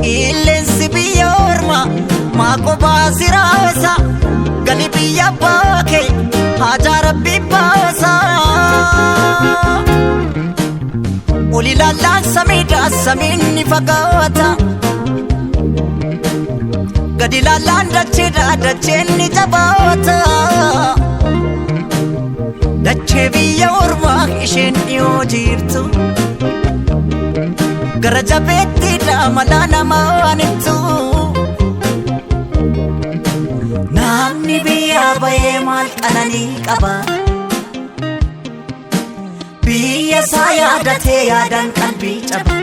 qilleensi biyya ormaa maaqoo baasiraasa gali biyya baakee haajaa rabbi baasa. Ol ilaalaan samiidhaa samiin ni fagaata gadi ilaalaan dacheedhaa dacheen ni jabaata. Dachee biyya ormaa isheen dhiyoo jirtu gara jabeettiidha mala namaan ibsu. Namni biyya bayee maal qananii qaba biyya isaa yaadatee yaadaan qalbii caba.